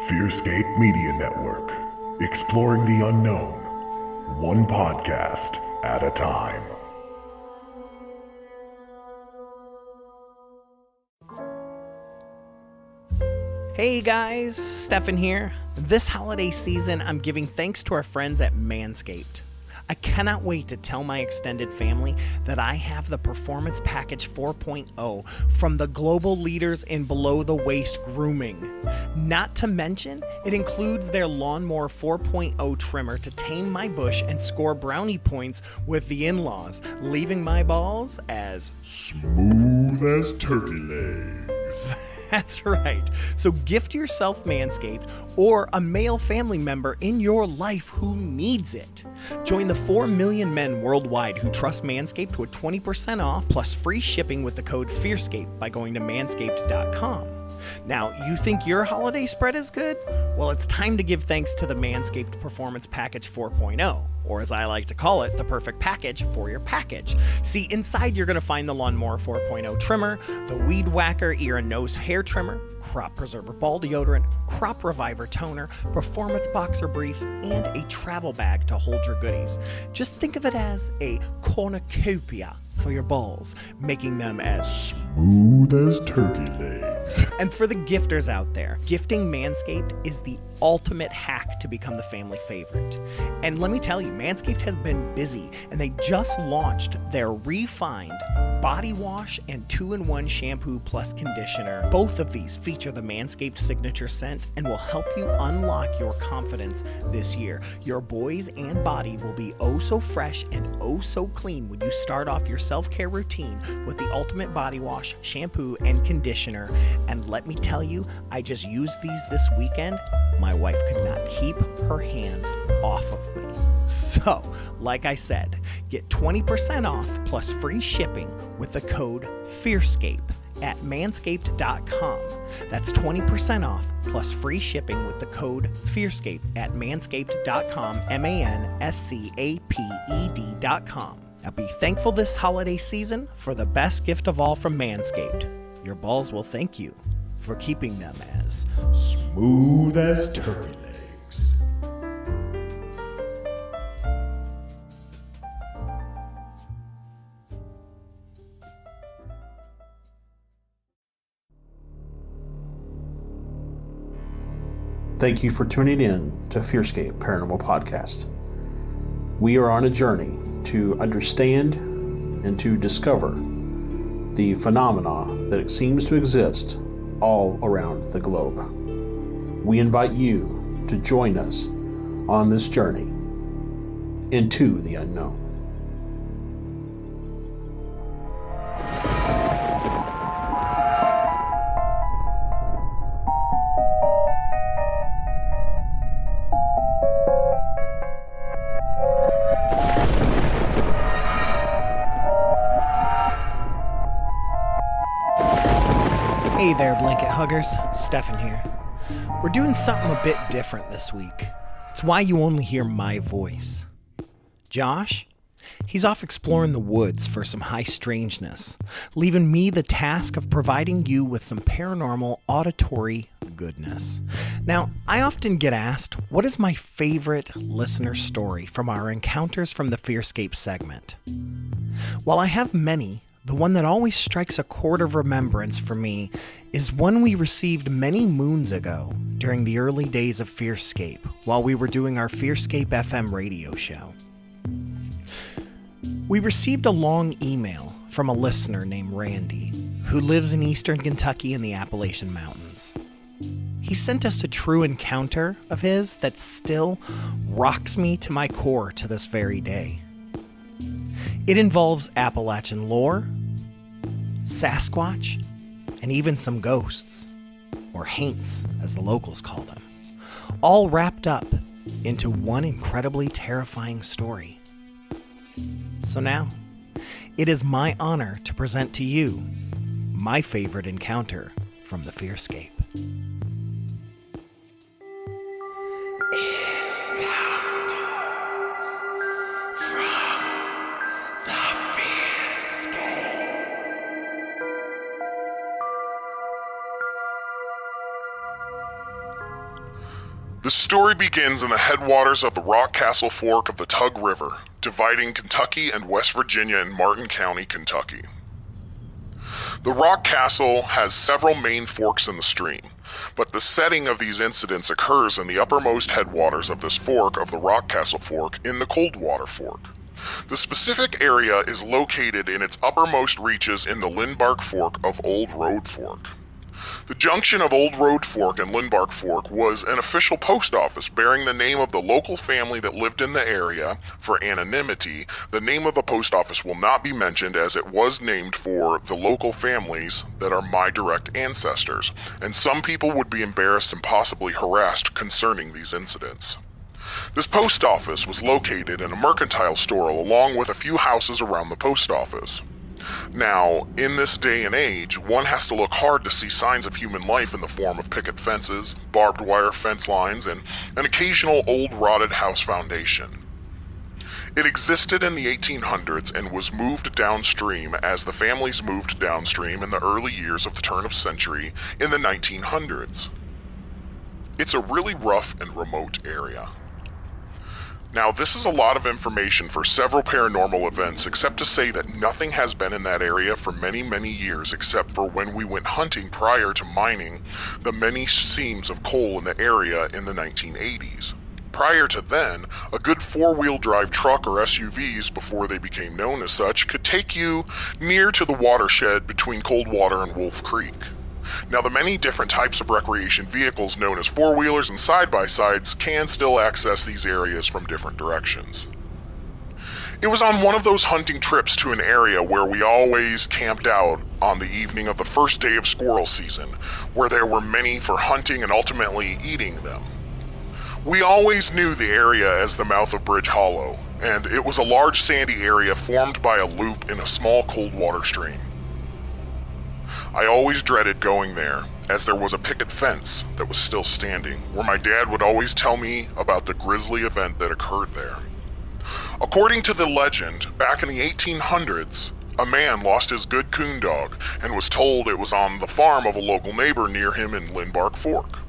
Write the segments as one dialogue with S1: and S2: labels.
S1: FearScape Media Network, exploring the unknown, one podcast at a time.
S2: Hey guys, Stefan here. This holiday season, I'm giving thanks to our friends at Manscaped. I cannot wait to tell my extended family that I have the Performance Package 4.0 from the global leaders in below-the-waist grooming. Not to mention, it includes their Lawnmower 4.0 trimmer to tame my bush and score brownie points with the in-laws, leaving my balls as smooth as turkey legs. That's right. So gift yourself Manscaped or a male family member in your life who needs it. Join the 4 million men worldwide who trust Manscaped with 20% off plus free shipping with the code FearScape by going to manscaped.com. Now, you think your holiday spread is good? Well, it's time to give thanks to the Manscaped Performance Package 4.0, or as I like to call it, the perfect package for your package. See, inside you're going to find the Lawnmower 4.0 trimmer, the Weed Whacker ear and nose hair trimmer, Crop Preserver ball deodorant, Crop Reviver toner, Performance boxer briefs, and a travel bag to hold your goodies. Just think of it as a cornucopia for your balls, making them as smooth as turkey legs. And for the gifters out there, gifting Manscaped is the ultimate hack to become the family favorite. And let me tell you, Manscaped has been busy, and they just launched their refined body wash and 2-in-1 shampoo plus conditioner. Both of these feature the Manscaped signature scent and will help you unlock your confidence this year. Your boys and body will be oh so fresh and oh so clean when you start off your self-care routine with the ultimate body wash, shampoo, and conditioner. And let me tell you, I just used these this weekend. My wife could not keep her hands off of me. So, like I said, get 20% off plus free shipping with the code FearScape at manscaped.com. That's 20% off plus free shipping with the code FearScape at manscaped.com, manscaped.com. Now be thankful this holiday season for the best gift of all from Manscaped. Your balls will thank you for keeping them as smooth as turkey legs.
S3: Thank you for tuning in to FearScape Paranormal Podcast. We are on a journey to understand and to discover the phenomena that seems to exist all around the globe. We invite you to join us on this journey into the unknown.
S2: Hey there, blanket huggers. Stefan here. We're doing something a bit different this week. It's why you only hear my voice. Josh, he's off exploring the woods for some high strangeness, leaving me the task of providing you with some paranormal auditory goodness. Now, I often get asked, what is my favorite listener story from our Encounters from the FearScape segment? While I have many, the one that always strikes a chord of remembrance for me is one we received many moons ago during the early days of FearScape while we were doing our FearScape FM radio show. We received a long email from a listener named Randy who lives in Eastern Kentucky in the Appalachian Mountains. He sent us a true encounter of his that still rocks me to my core to this very day. It involves Appalachian lore, Sasquatch, and even some ghosts, or haints as the locals call them, all wrapped up into one incredibly terrifying story. So now, it is my honor to present to you my favorite encounter from the FearScape.
S1: The story begins in the headwaters of the Rock Castle Fork of the Tug River, dividing Kentucky and West Virginia in Martin County, Kentucky. The Rock Castle has several main forks in the stream, but the setting of these incidents occurs in the uppermost headwaters of this fork of the Rock Castle Fork in the Coldwater Fork. The specific area is located in its uppermost reaches in the Lindbark Fork of Old Road Fork. The junction of Old Road Fork and Lindbark Fork was an official post office bearing the name of the local family that lived in the area. For anonymity, the name of the post office will not be mentioned as it was named for the local families that are my direct ancestors, and some people would be embarrassed and possibly harassed concerning these incidents. This post office was located in a mercantile store along with a few houses around the post office. Now, in this day and age, one has to look hard to see signs of human life in the form of picket fences, barbed wire fence lines, and an occasional old rotted house foundation. It existed in the 1800s and was moved downstream as the families moved downstream in the early years of the turn of century in the 1900s. It's a really rough and remote area. Now, this is a lot of information for several paranormal events, except to say that nothing has been in that area for many, many years except for when we went hunting prior to mining the many seams of coal in the area in the 1980s. Prior to then, a good four-wheel drive truck or SUVs, before they became known as such, could take you near to the watershed between Coldwater and Wolf Creek. Now, the many different types of recreation vehicles known as four-wheelers and side-by-sides can still access these areas from different directions. It was on one of those hunting trips to an area where we always camped out on the evening of the first day of squirrel season, where there were many for hunting and ultimately eating them. We always knew the area as the mouth of Bridge Hollow, and it was a large sandy area formed by a loop in a small cold water stream. I always dreaded going there, as there was a picket fence that was still standing, where my dad would always tell me about the grisly event that occurred there. According to the legend, back in the 1800s, a man lost his good coon dog and was told it was on the farm of a local neighbor near him in Lindbark Fork.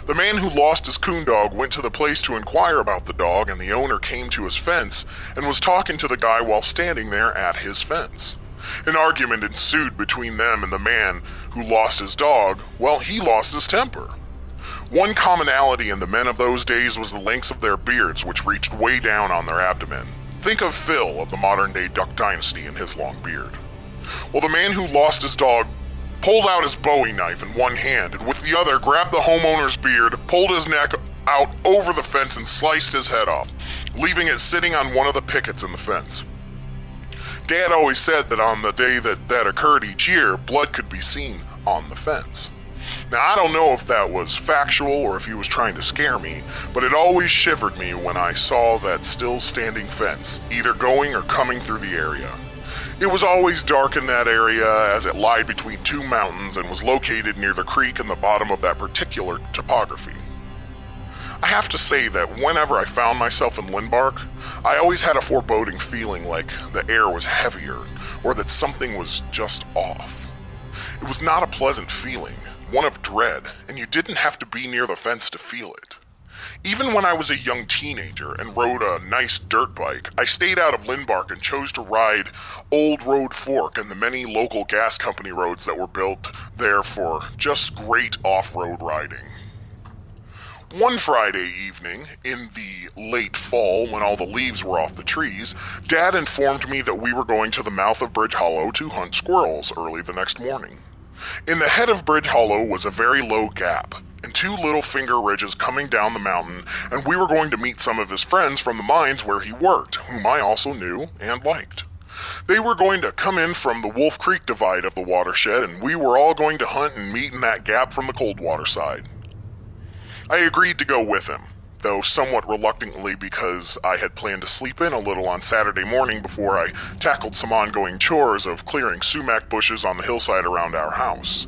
S1: The man who lost his coon dog went to the place to inquire about the dog, and the owner came to his fence and was talking to the guy while standing there at his fence. An argument ensued between them and the man who lost his dog. Well, he lost his temper. One commonality in the men of those days was the lengths of their beards, which reached way down on their abdomen. Think of Phil of the modern-day Duck Dynasty and his long beard. Well, the man who lost his dog pulled out his Bowie knife in one hand and with the other grabbed the homeowner's beard, pulled his neck out over the fence and sliced his head off, leaving it sitting on one of the pickets in the fence. Dad always said that on the day that occurred each year, blood could be seen on the fence. Now, I don't know if that was factual or if he was trying to scare me, but it always shivered me when I saw that still standing fence, either going or coming through the area. It was always dark in that area as it lied between two mountains and was located near the creek in the bottom of that particular topography. I have to say that whenever I found myself in Lindbark, I always had a foreboding feeling like the air was heavier or that something was just off. It was not a pleasant feeling, one of dread, and you didn't have to be near the fence to feel it. Even when I was a young teenager and rode a nice dirt bike, I stayed out of Lindbark and chose to ride Old Road Fork and the many local gas company roads that were built there for just great off-road riding. One Friday evening, in the late fall when all the leaves were off the trees, Dad informed me that we were going to the mouth of Bridge Hollow to hunt squirrels early the next morning. In the head of Bridge Hollow was a very low gap, and two little finger ridges coming down the mountain, and we were going to meet some of his friends from the mines where he worked, whom I also knew and liked. They were going to come in from the Wolf Creek divide of the watershed, and we were all going to hunt and meet in that gap from the Coldwater side. I agreed to go with him, though somewhat reluctantly because I had planned to sleep in a little on Saturday morning before I tackled some ongoing chores of clearing sumac bushes on the hillside around our house.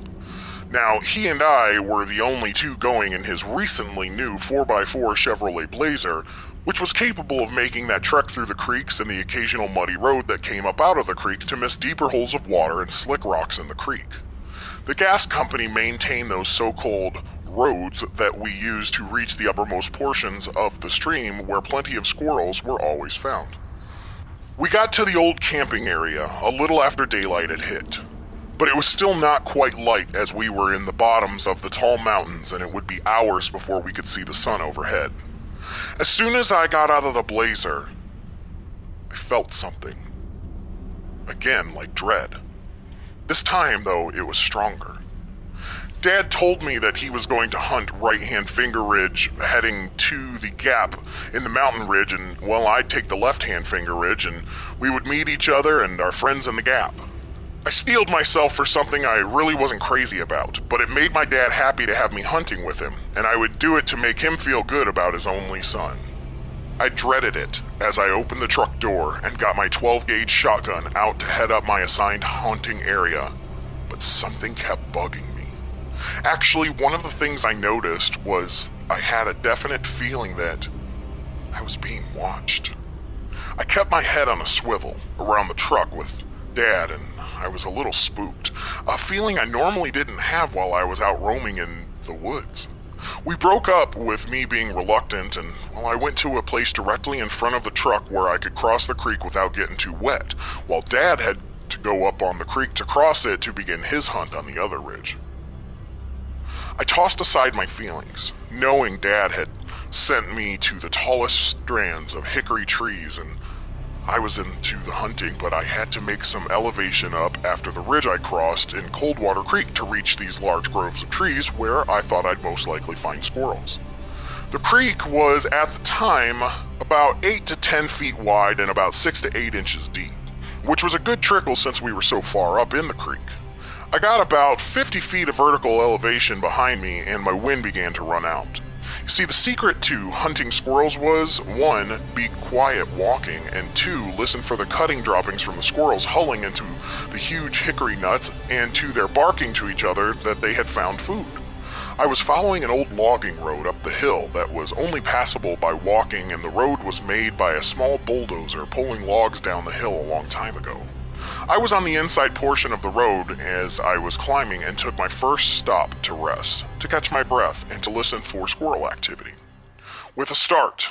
S1: Now, he and I were the only two going in his recently new 4x4 Chevrolet Blazer, which was capable of making that trek through the creeks and the occasional muddy road that came up out of the creek to miss deeper holes of water and slick rocks in the creek. The gas company maintained those so-called roads that we used to reach the uppermost portions of the stream where plenty of squirrels were always found. We got to the old camping area a little after daylight had hit, but it was still not quite light as we were in the bottoms of the tall mountains and it would be hours before we could see the sun overhead. As soon as I got out of the blazer, I felt something. Again, like dread. This time, though, it was stronger. Dad told me that he was going to hunt right-hand finger ridge heading to the gap in the mountain ridge, and, well, I'd take the left-hand finger ridge, and we would meet each other and our friends in the gap. I steeled myself for something I really wasn't crazy about, but it made my dad happy to have me hunting with him, and I would do it to make him feel good about his only son. I dreaded it as I opened the truck door and got my 12-gauge shotgun out to head up my assigned hunting area, but something kept bugging me. Actually, one of the things I noticed was I had a definite feeling that I was being watched. I kept my head on a swivel around the truck with Dad, and I was a little spooked, a feeling I normally didn't have while I was out roaming in the woods. We broke up with me being reluctant, and I went to a place directly in front of the truck where I could cross the creek without getting too wet, while Dad had to go up on the creek to cross it to begin his hunt on the other ridge. I tossed aside my feelings, knowing Dad had sent me to the tallest strands of hickory trees, and I was into the hunting, but I had to make some elevation up after the ridge I crossed in Coldwater Creek to reach these large groves of trees where I thought I'd most likely find squirrels. The creek was, at the time, about 8 to 10 feet wide and about 6 to 8 inches deep, which was a good trickle since we were so far up in the creek. I got about 50 feet of vertical elevation behind me and my wind began to run out. You see, the secret to hunting squirrels was, 1, be quiet walking, and 2, listen for the cutting droppings from the squirrels hulling into the huge hickory nuts, and 2, their barking to each other that they had found food. I was following an old logging road up the hill that was only passable by walking, and the road was made by a small bulldozer pulling logs down the hill a long time ago. I was on the inside portion of the road as I was climbing and took my first stop to rest, to catch my breath, and to listen for squirrel activity. With a start,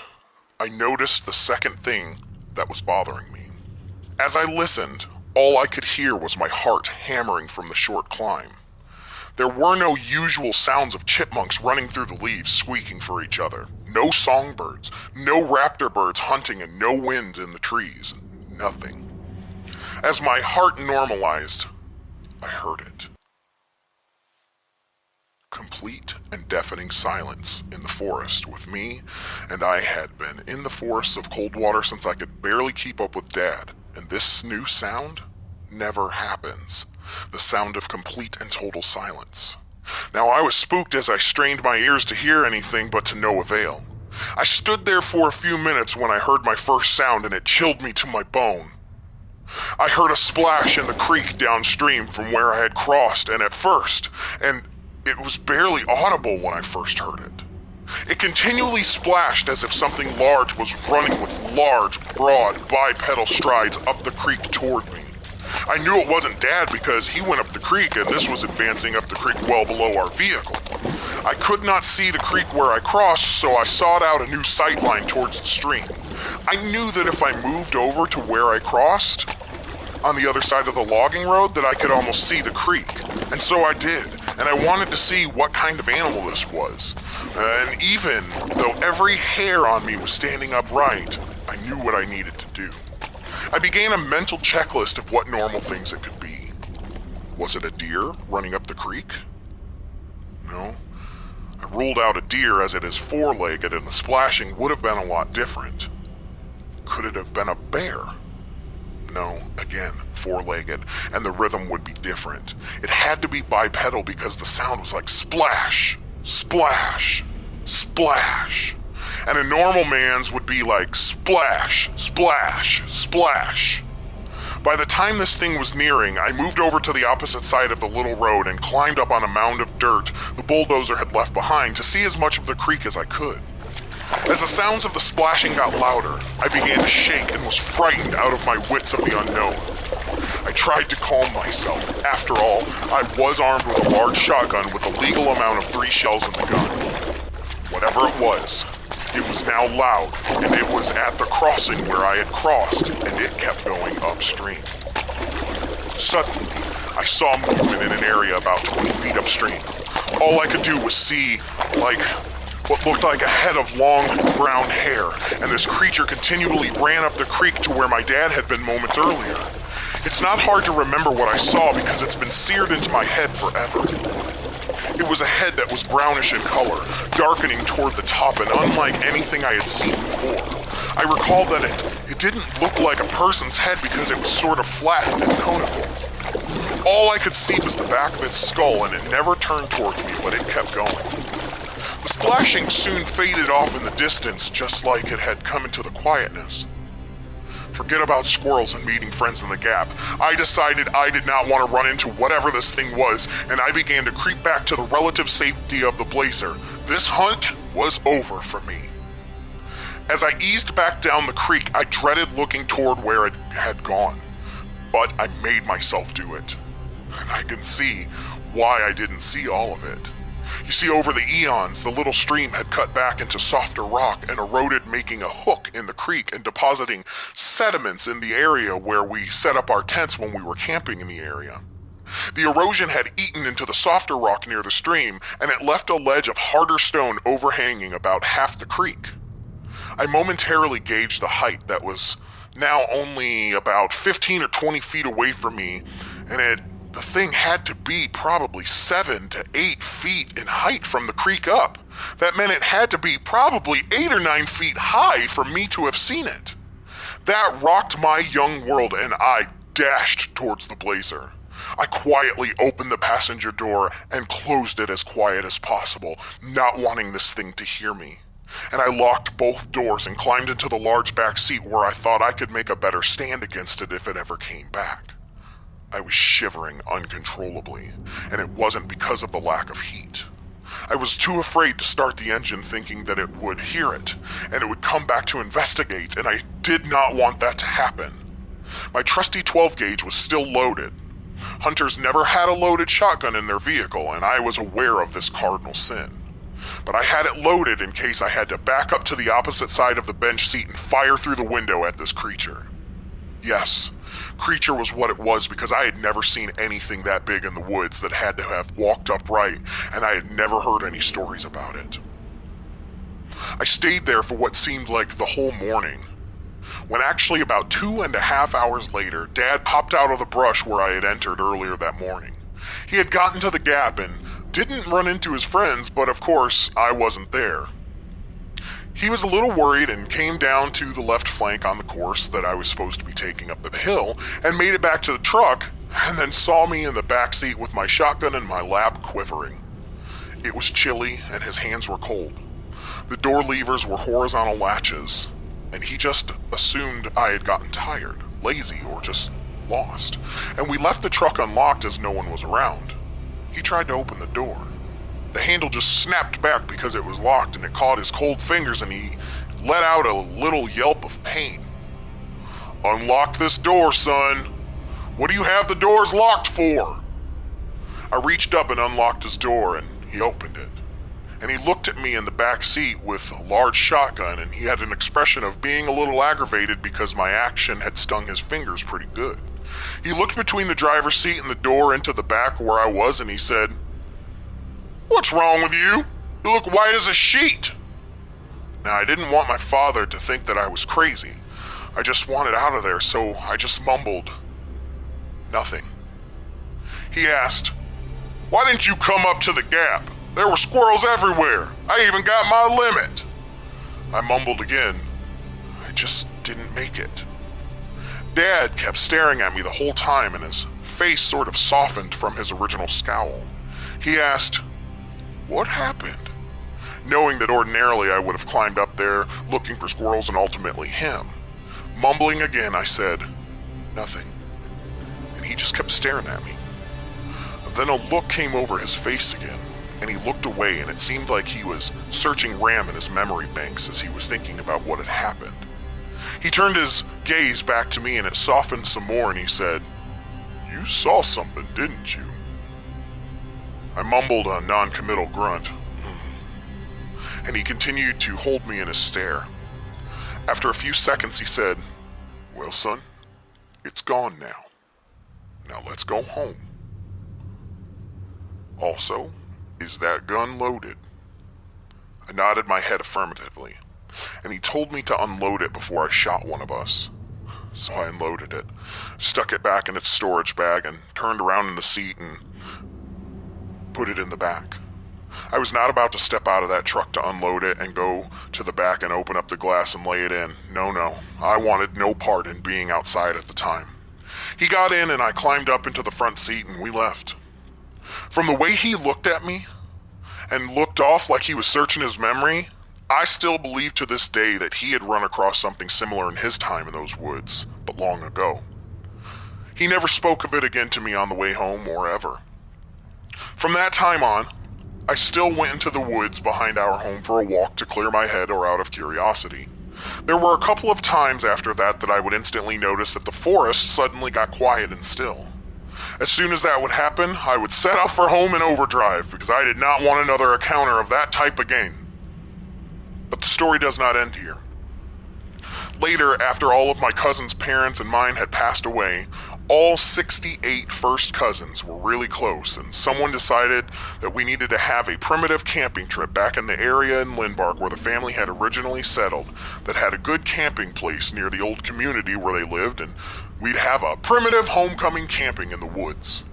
S1: I noticed the second thing that was bothering me. As I listened, all I could hear was my heart hammering from the short climb. There were no usual sounds of chipmunks running through the leaves squeaking for each other, no songbirds, no raptor birds hunting, and no wind in the trees. Nothing. As my heart normalized, I heard it. Complete and deafening silence in the forest with me, and I had been in the forests of Coldwater since I could barely keep up with Dad, and this new sound never happens. The sound of complete and total silence. Now I was spooked as I strained my ears to hear anything, but to no avail. I stood there for a few minutes when I heard my first sound, and it chilled me to my bone. I heard a splash in the creek downstream from where I had crossed, and it was barely audible when I first heard it. It continually splashed as if something large was running with large, broad, bipedal strides up the creek toward me. I knew it wasn't Dad because he went up the creek and this was advancing up the creek well below our vehicle. I could not see the creek where I crossed, so I sought out a new sight line towards the stream. I knew that if I moved over to where I crossed, on the other side of the logging road, that I could almost see the creek. And so I did, and I wanted to see what kind of animal this was. And even though every hair on me was standing upright, I knew what I needed to do. I began a mental checklist of what normal things it could be. Was it a deer running up the creek? No. I ruled out a deer as it is four-legged and the splashing would have been a lot different. Could it have been a bear? No, again, four-legged, and the rhythm would be different. It had to be bipedal because the sound was like splash, splash, splash. And a normal man's would be like splash, splash, splash. By the time this thing was nearing, I moved over to the opposite side of the little road and climbed up on a mound of dirt the bulldozer had left behind to see as much of the creek as I could. As the sounds of the splashing got louder, I began to shake and was frightened out of my wits of the unknown. I I tried to calm myself. After all, I was armed with a large shotgun with a legal amount of 3 shells in the gun. Whatever it was now loud, and it was at the crossing where I had crossed, and it kept going upstream. Suddenly, I saw movement in an area about 20 feet upstream. All I could do was see, what looked like a head of long brown hair, and this creature continually ran up the creek to where my dad had been moments earlier. It's not hard to remember what I saw because it's been seared into my head forever. It was a head that was brownish in color, darkening toward the top and unlike anything I had seen before. I recalled that it didn't look like a person's head because it was sort of flattened and conical. All I could see was the back of its skull, and it never turned towards me, but it kept going. The splashing soon faded off in the distance, just like it had come into the quietness. Forget about squirrels and meeting friends in the gap. I decided I did not want to run into whatever this thing was, and I began to creep back to the relative safety of the blazer. This hunt was over for me. As I eased back down the creek, I dreaded looking toward where it had gone, but I made myself do it. And I can see why I didn't see all of it. You see, over the eons, the little stream had cut back into softer rock and eroded, making a hook in the creek and depositing sediments in the area where we set up our tents when we were camping in the area. The erosion had eaten into the softer rock near the stream, and it left a ledge of harder stone overhanging about half the creek. I momentarily gauged the height that was now only about 15 or 20 feet away from me, and the thing had to be probably 7 to 8 feet in height from the creek up. That meant it had to be probably 8 or 9 feet high for me to have seen it. That rocked my young world, and I dashed towards the blazer. I quietly opened the passenger door and closed it as quiet as possible, not wanting this thing to hear me. And I locked both doors and climbed into the large back seat where I thought I could make a better stand against it if it ever came back. I was shivering uncontrollably, and it wasn't because of the lack of heat. I was too afraid to start the engine, thinking that it would hear it, and it would come back to investigate, and I did not want that to happen. My trusty 12 gauge was still loaded. Hunters never had a loaded shotgun in their vehicle, and I was aware of this cardinal sin. But I had it loaded in case I had to back up to the opposite side of the bench seat and fire through the window at this creature. Yes, creature was what it was because I had never seen anything that big in the woods that had to have walked upright, and I had never heard any stories about it. I stayed there for what seemed like the whole morning, when actually about 2.5 hours later, Dad popped out of the brush where I had entered earlier that morning. He had gotten to the gap and didn't run into his friends, but of course, I wasn't there. He was a little worried and came down to the left flank on the course that I was supposed to be taking up the hill and made it back to the truck, and then saw me in the back seat with my shotgun in my lap quivering. It was chilly and his hands were cold. The door levers were horizontal latches, and he just assumed I had gotten tired, lazy, or just lost, and we left the truck unlocked as no one was around. He tried to open the door. The handle just snapped back because it was locked, and it caught his cold fingers, and he let out a little yelp of pain. "Unlock this door, son. What do you have the doors locked for?" I reached up and unlocked his door, and he opened it. And he looked at me in the back seat with a large shotgun, and he had an expression of being a little aggravated because my action had stung his fingers pretty good. He looked between the driver's seat and the door into the back where I was, and he said, "What's wrong with you? You look white as a sheet." Now, I didn't want my father to think that I was crazy. I just wanted out of there, so I just mumbled, "Nothing." He asked, "Why didn't you come up to the gap? There were squirrels everywhere. I even got my limit." I mumbled again, "I just didn't make it." Dad kept staring at me the whole time, and his face sort of softened from his original scowl. He asked, "What happened?" Knowing that ordinarily I would have climbed up there looking for squirrels and ultimately him. Mumbling again, I said, "Nothing." And he just kept staring at me. Then a look came over his face again, and he looked away, and it seemed like he was searching RAM in his memory banks as he was thinking about what had happened. He turned his gaze back to me, and it softened some more, and he said, You saw something, didn't you? I mumbled a non-committal grunt, and he continued to hold me in his stare. After a few seconds, he said, "Well, son, it's gone now. Now let's go home. Also, is that gun loaded?" I nodded my head affirmatively, and he told me to unload it before I shot one of us. So I unloaded it, stuck it back in its storage bag, and turned around in the seat and put it in the back. I was not about to step out of that truck to unload it and go to the back and open up the glass and lay it in. No, I wanted no part in being outside at the time. He got in and I climbed up into the front seat and we left. From the way he looked at me and looked off like he was searching his memory, I still believe to this day that he had run across something similar in his time in those woods, but long ago. He never spoke of it again to me on the way home or ever. From that time on, I still went into the woods behind our home for a walk to clear my head or out of curiosity. There were a couple of times after that I would instantly notice that the forest suddenly got quiet and still. As soon as that would happen, I would set off for home in overdrive because I did not want another encounter of that type again. But the story does not end here. Later, after all of my cousins' parents and mine had passed away, all 68 first cousins were really close, and someone decided that we needed to have a primitive camping trip back in the area in Lindbark where the family had originally settled that had a good camping place near the old community where they lived, and we'd have a primitive homecoming camping in the woods.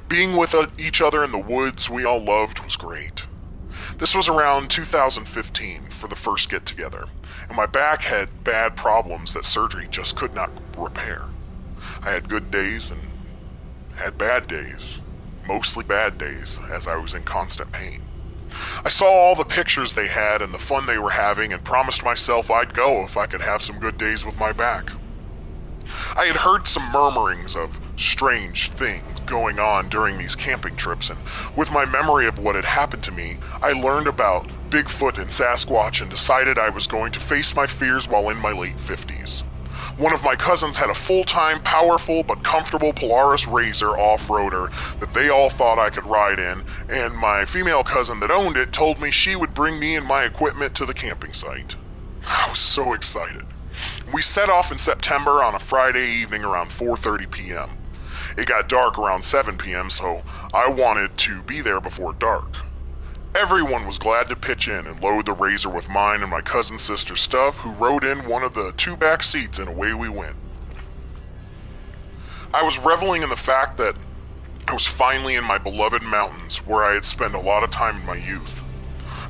S1: Being with each other in the woods we all loved was great. This was around 2015 for the first get-together, and my back had bad problems that surgery just could not repair. I had good days and had bad days, mostly bad days, as I was in constant pain. I saw all the pictures they had and the fun they were having and promised myself I'd go if I could have some good days with my back. I had heard some murmurings of strange things going on during these camping trips, and with my memory of what had happened to me, I learned about Bigfoot and Sasquatch and decided I was going to face my fears while in my late 50s. One of my cousins had a full-time, powerful, but comfortable Polaris RZR off-roader that they all thought I could ride in, and my female cousin that owned it told me she would bring me and my equipment to the camping site. I was so excited. We set off in September on a Friday evening around 4:30 p.m. It got dark around 7 p.m., so I wanted to be there before dark. Everyone was glad to pitch in and load the RZR with mine and my cousin's sister's stuff, who rode in one of the two back seats, and away we went. I was reveling in the fact that I was finally in my beloved mountains where I had spent a lot of time in my youth.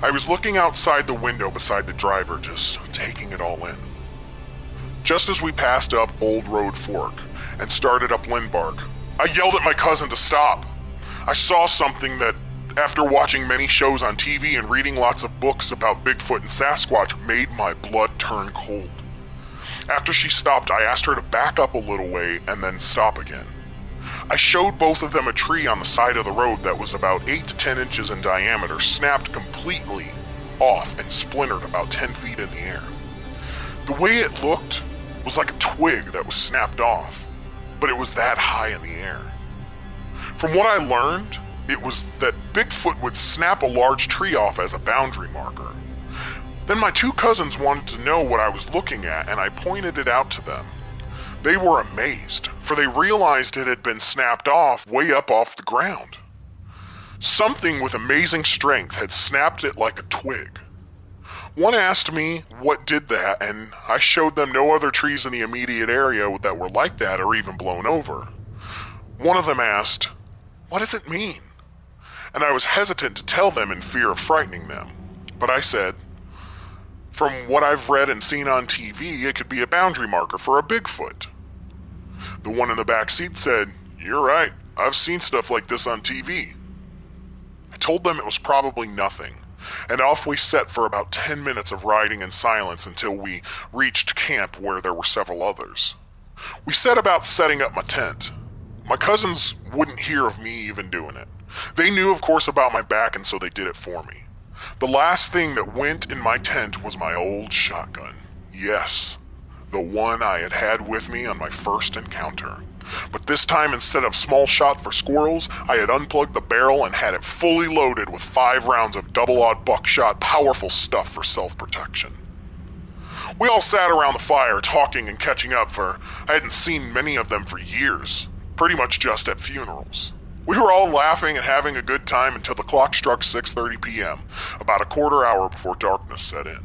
S1: I was looking outside the window beside the driver, just taking it all in. Just as we passed up Old Road Fork and started up Lindbark, I yelled at my cousin to stop. I saw something that, after watching many shows on TV and reading lots of books about Bigfoot and Sasquatch, made my blood turn cold. After she stopped, I asked her to back up a little way and then stop again. I showed both of them a tree on the side of the road that was about 8 to 10 inches in diameter, snapped completely off and splintered about 10 feet in the air. The way it looked was like a twig that was snapped off, but it was that high in the air. From what I learned, it was that Bigfoot would snap a large tree off as a boundary marker. Then my two cousins wanted to know what I was looking at, and I pointed it out to them. They were amazed, for they realized it had been snapped off way up off the ground. Something with amazing strength had snapped it like a twig. One asked me what did that, and I showed them no other trees in the immediate area that were like that or even blown over. One of them asked, "What does it mean?" And I was hesitant to tell them in fear of frightening them. But I said, "From what I've read and seen on TV, it could be a boundary marker for a Bigfoot." The one in the back seat said, "You're right, I've seen stuff like this on TV." I told them it was probably nothing, and off we set for about 10 minutes of riding in silence until we reached camp where there were several others. We set about setting up my tent. My cousins wouldn't hear of me even doing it. They knew, of course, about my back, and so they did it for me. The last thing that went in my tent was my old shotgun. Yes, the one I had had with me on my first encounter. But this time, instead of small shot for squirrels, I had unplugged the barrel and had it fully loaded with 5 rounds of double-aught buckshot, powerful stuff for self-protection. We all sat around the fire talking and catching up, for I hadn't seen many of them for years, pretty much just at funerals. We were all laughing and having a good time until the clock struck 6:30 p.m., about a quarter hour before darkness set in.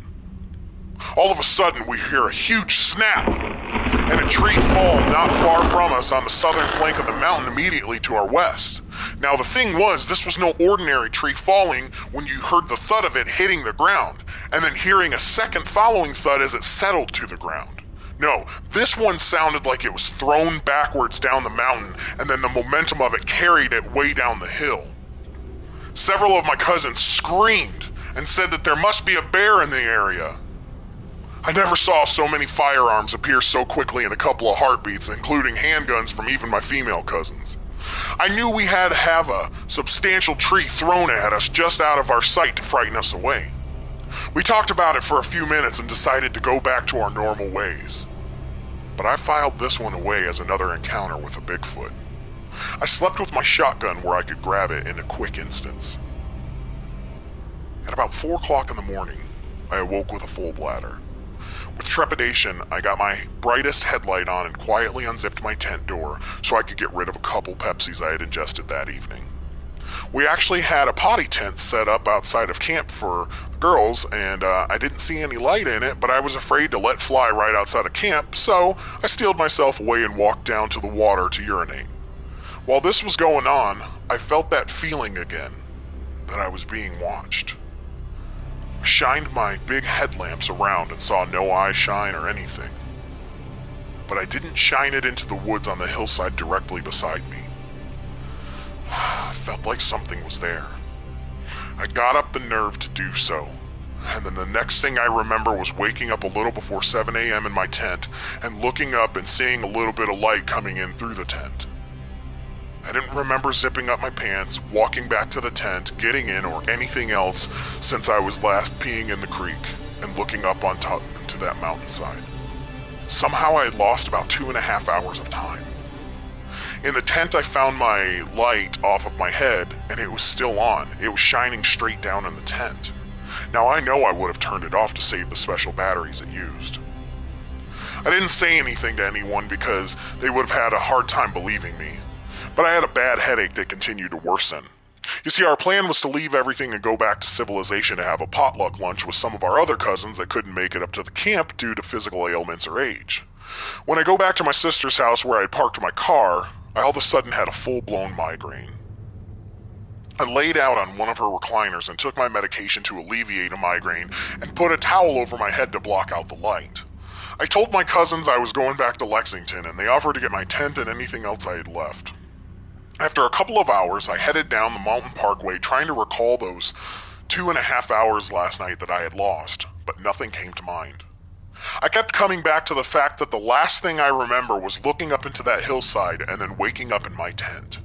S1: All of a sudden, we hear a huge snap, and a tree fall not far from us on the southern flank of the mountain immediately to our west. Now, the thing was, this was no ordinary tree falling when you heard the thud of it hitting the ground, and then hearing a second following thud as it settled to the ground. No, this one sounded like it was thrown backwards down the mountain, and then the momentum of it carried it way down the hill. Several of my cousins screamed and said that there must be a bear in the area. I never saw so many firearms appear so quickly in a couple of heartbeats, including handguns from even my female cousins. I knew we had to have a substantial tree thrown at us just out of our sight to frighten us away. We talked about it for a few minutes and decided to go back to our normal ways. But I filed this one away as another encounter with a Bigfoot. I slept with my shotgun where I could grab it in a quick instance. At about 4 o'clock in the morning, I awoke with a full bladder. With trepidation, I got my brightest headlight on and quietly unzipped my tent door so I could get rid of a couple Pepsis I had ingested that evening. We actually had a potty tent set up outside of camp for the girls, and I didn't see any light in it, but I was afraid to let fly right outside of camp, so I steeled myself away and walked down to the water to urinate. While this was going on, I felt that feeling again, that I was being watched. I shined my big headlamps around and saw no eye shine or anything. But I didn't shine it into the woods on the hillside directly beside me. I felt like something was there. I got up the nerve to do so, and then the next thing I remember was waking up a little before 7 a.m. in my tent and looking up and seeing a little bit of light coming in through the tent. I didn't remember zipping up my pants, walking back to the tent, getting in, or anything else since I was last peeing in the creek and looking up on top into that mountainside. Somehow I had lost about 2.5 hours of time. In the tent, I found my light off of my head, and it was still on. It was shining straight down in the tent. Now, I know I would have turned it off to save the special batteries it used. I didn't say anything to anyone because they would have had a hard time believing me. But I had a bad headache that continued to worsen. You see, our plan was to leave everything and go back to civilization to have a potluck lunch with some of our other cousins that couldn't make it up to the camp due to physical ailments or age. When I go back to my sister's house where I had parked my car, I all of a sudden had a full-blown migraine. I laid out on one of her recliners and took my medication to alleviate a migraine and put a towel over my head to block out the light. I told my cousins I was going back to Lexington, and they offered to get my tent and anything else I had left. After a couple of hours, I headed down the mountain parkway trying to recall those 2.5 hours last night that I had lost, but nothing came to mind. I kept coming back to the fact that the last thing I remember was looking up into that hillside and then waking up in my tent.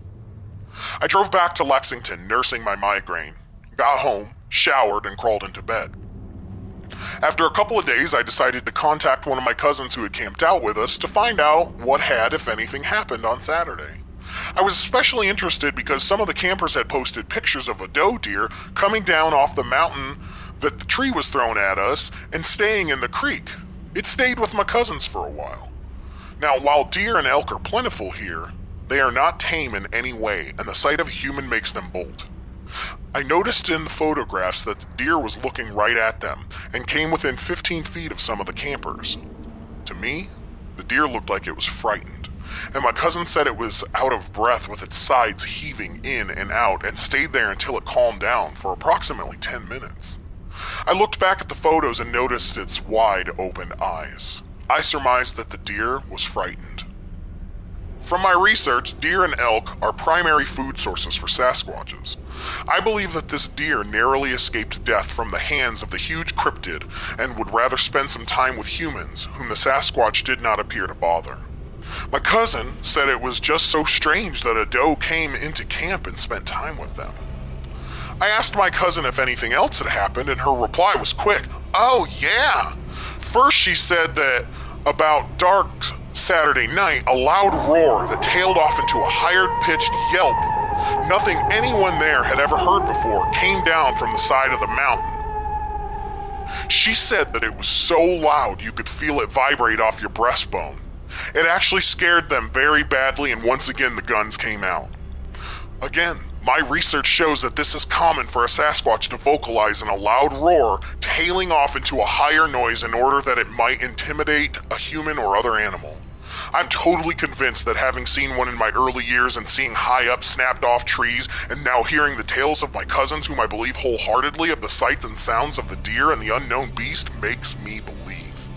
S1: I drove back to Lexington, nursing my migraine, got home, showered, and crawled into bed. After a couple of days, I decided to contact one of my cousins who had camped out with us to find out what had, if anything, happened on Saturday. I was especially interested because some of the campers had posted pictures of a doe deer coming down off the mountain that the tree was thrown at us and staying in the creek. It stayed with my cousins for a while. Now, while deer and elk are plentiful here, they are not tame in any way, and the sight of a human makes them bolt. I noticed in the photographs that the deer was looking right at them and came within 15 feet of some of the campers. To me, the deer looked like it was frightened, and my cousin said it was out of breath with its sides heaving in and out and stayed there until it calmed down for approximately 10 minutes. I looked back at the photos and noticed its wide open eyes. I surmised that the deer was frightened. From my research, deer and elk are primary food sources for Sasquatches. I believe that this deer narrowly escaped death from the hands of the huge cryptid and would rather spend some time with humans, whom the Sasquatch did not appear to bother. My cousin said it was just so strange that a doe came into camp and spent time with them. I asked my cousin if anything else had happened, and her reply was quick. Oh, yeah. First, she said that About dark Saturday night, a loud roar that tailed off into a higher-pitched yelp, nothing anyone there had ever heard before, came down from the side of the mountain. She said that it was so loud you could feel it vibrate off your breastbone. It actually scared them very badly, and once again the guns came out. Again, my research shows that this is common for a Sasquatch to vocalize in a loud roar, tailing off into a higher noise in order that it might intimidate a human or other animal. I'm totally convinced that having seen one in my early years and seeing high up snapped off trees and now hearing the tales of my cousins whom I believe wholeheartedly of the sights and sounds of the deer and the unknown beast makes me believe.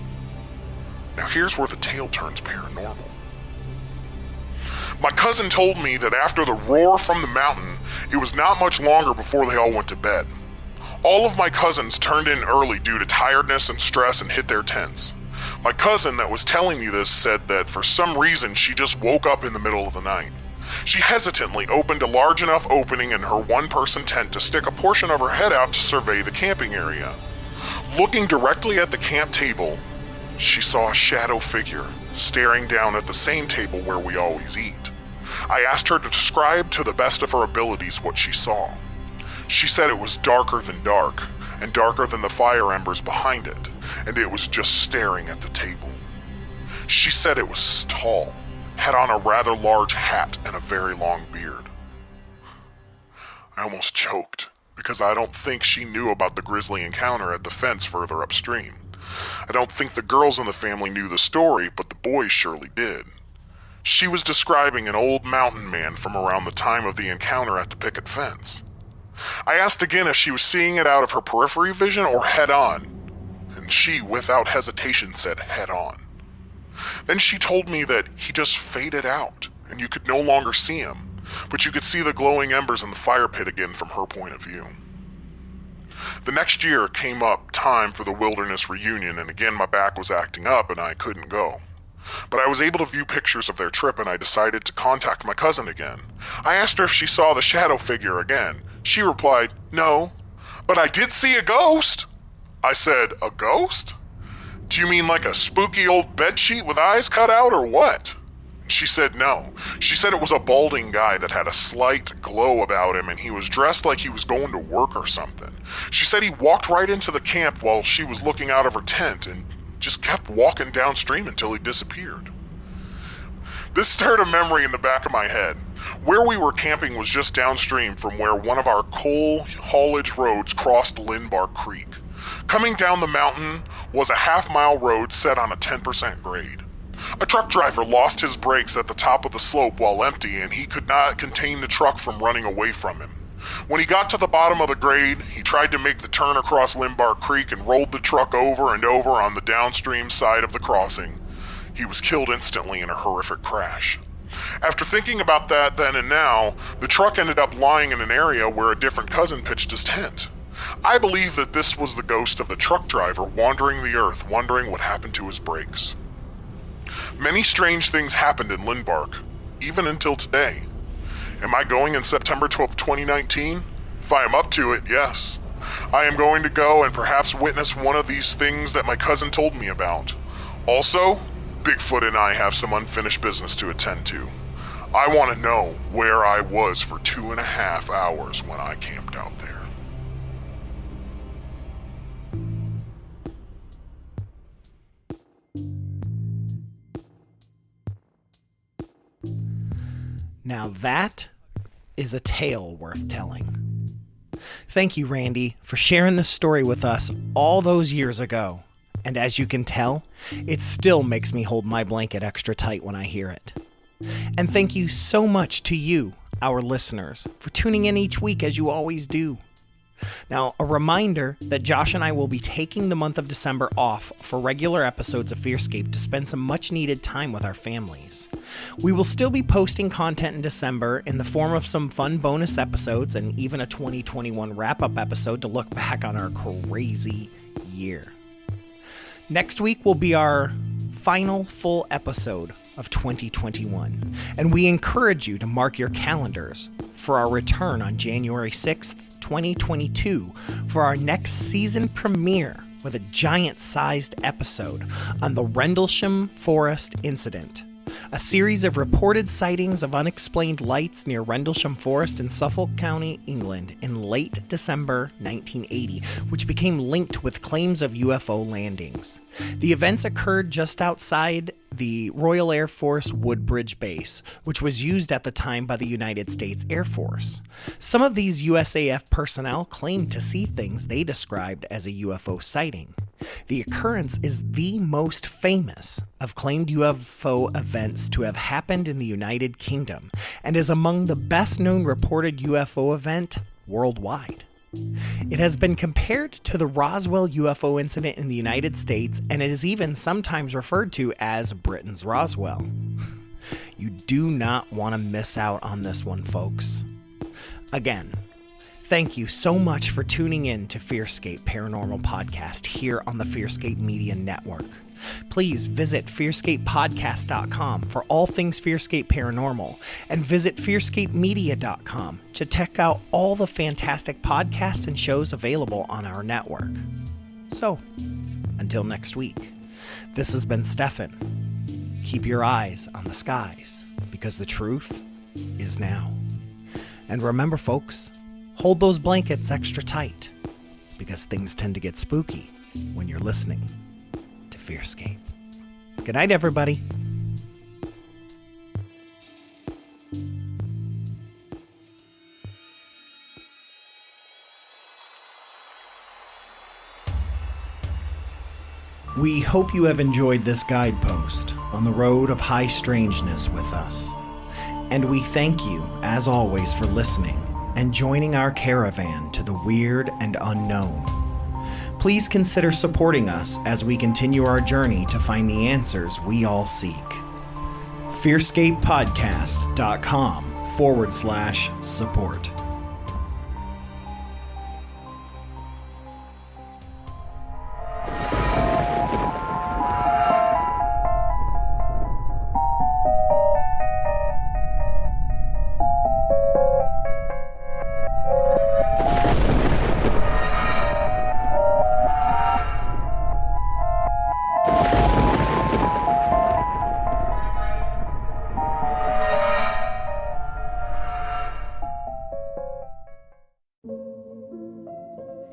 S1: Now here's where the tale turns paranormal. My cousin told me that after the roar from the mountain, it was not much longer before they all went to bed. All of my cousins turned in early due to tiredness and stress and hit their tents. My cousin that was telling me this said that for some reason she just woke up in the middle of the night. She hesitantly opened a large enough opening in her one-person tent to stick a portion of her head out to survey the camping area. Looking directly at the camp table, she saw a shadow figure staring down at the same table where we always eat. I asked her to describe to the best of her abilities what she saw. She said it was darker than dark, and darker than the fire embers behind it, and it was just staring at the table. She said it was tall, had on a rather large hat and a very long beard. I almost choked, because I don't think she knew about the grisly encounter at the fence further upstream. I don't think the girls in the family knew the story, but the boys surely did. She was describing an old mountain man from around the time of the encounter at the picket fence. I asked again if she was seeing it out of her periphery vision or head on, and she, without hesitation, said head on. Then she told me that he just faded out, and you could no longer see him, but you could see the glowing embers in the fire pit again from her point of view. The next year came up time for the wilderness reunion, and again my back was acting up and I couldn't go. But I was able to view pictures of their trip, and I decided to contact my cousin again. I asked her if she saw the shadow figure again. She replied, "No, but I did see a ghost." I said, "A ghost? Do you mean like a spooky old bedsheet with eyes cut out or what?" She said no. She said it was a balding guy that had a slight glow about him, and he was dressed like he was going to work or something. She said he walked right into the camp while she was looking out of her tent and just kept walking downstream until he disappeared. This stirred a memory in the back of my head. Where we were camping was just downstream from where one of our coal haulage roads crossed Lindbark Creek. Coming down the mountain was a half-mile road set on a 10% grade. A truck driver lost his brakes at the top of the slope while empty, and he could not contain the truck from running away from him. When he got to the bottom of the grade, he tried to make the turn across Lindbark Creek and rolled the truck over and over on the downstream side of the crossing. He was killed instantly in a horrific crash. After thinking about that then and now, the truck ended up lying in an area where a different cousin pitched his tent. I believe that this was the ghost of the truck driver wandering the earth, wondering what happened to his brakes. Many strange things happened in Lindbark, even until today. Am I going in September 12th, 2019? If I am up to it, yes. I am going to go and perhaps witness one of these things that my cousin told me about. Also, Bigfoot and I have some unfinished business to attend to. I want to know where I was for 2.5 hours when I camped out there.
S2: Now that is a tale worth telling. Thank you, Randy, for sharing this story with us all those years ago. And as you can tell, it still makes me hold my blanket extra tight when I hear it. And thank you so much to you, our listeners, for tuning in each week as you always do. Now, a reminder that Josh and I will be taking the month of December off for regular episodes of FearScape to spend some much-needed time with our families. We will still be posting content in December in the form of some fun bonus episodes and even a 2021 wrap-up episode to look back on our crazy year. Next week will be our final full episode of 2021, and we encourage you to mark your calendars for our return on January 6th, 2022 for our next season premiere with a giant-sized episode on the Rendlesham Forest Incident, a series of reported sightings of unexplained lights near Rendlesham Forest in Suffolk County, England, in late December 1980, which became linked with claims of UFO landings. The events occurred just outside the Royal Air Force Woodbridge Base, which was used at the time by the United States Air Force. Some of these USAF personnel claimed to see things they described as a UFO sighting. The occurrence is the most famous of claimed UFO events to have happened in the United Kingdom and is among the best-known reported UFO event worldwide. It has been compared to the Roswell UFO incident in the United States, and it is even sometimes referred to as Britain's Roswell. You do not want to miss out on this one, folks. Again, thank you so much for tuning in to FearScape Paranormal Podcast here on the FearScape Media Network. Please visit FearScapePodcast.com for all things FearScape Paranormal, and visit FearScapeMedia.com to check out all the fantastic podcasts and shows available on our network. So, until next week, this has been Stefan. Keep your eyes on the skies, because the truth is now. And remember, folks, hold those blankets extra tight, because things tend to get spooky when you're listening to FearScape. Good night, everybody. We hope you have enjoyed this guidepost on the road of high strangeness with us. And we thank you, as always, for listening and joining our caravan to the weird and unknown. Please consider supporting us as we continue our journey to find the answers we all seek. FearScapePodcast.com/support.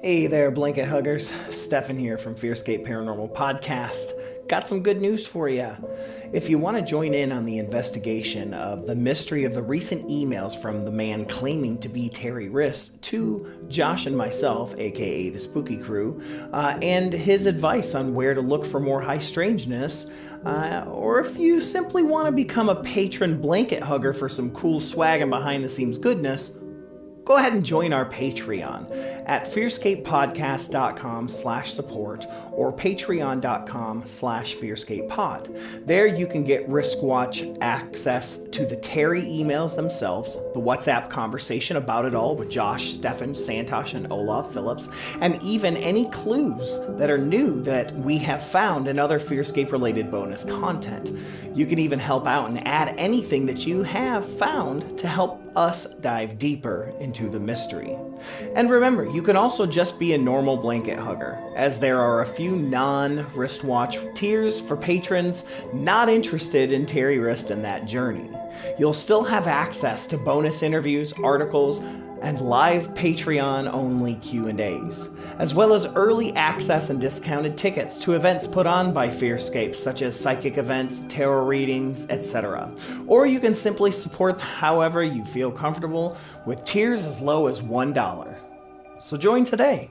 S2: Hey there, blanket huggers. Stefan here from FearScape Paranormal Podcast. Got some good news for you. If you want to join in on the investigation of the mystery of the recent emails from the man claiming to be Terry Rist to Josh and myself, aka the Spooky Crew, and his advice on where to look for more high strangeness, or if you simply want to become a patron blanket hugger for some cool swag and behind the scenes goodness, go ahead and join our Patreon at fearscapepodcast.com/support or patreon.com/fearscapepod. There you can get Riskwatch access to the Terry emails themselves, the WhatsApp conversation about it all with Josh, Stefan, Santosh, and Olaf Phillips, and even any clues that are new that we have found in other FearScape-related bonus content. You can even help out and add anything that you have found to help us dive deeper into the mystery. And remember, you can also just be a normal blanket hugger, as there are a few non-wristwatch tiers for patrons not interested in Terry Rist and that journey. You'll still have access to bonus interviews, articles, and live Patreon-only Q&As, as well as early access and discounted tickets to events put on by FearScape, such as psychic events, tarot readings, etc. Or you can simply support however you feel comfortable with tiers as low as $1. So join today.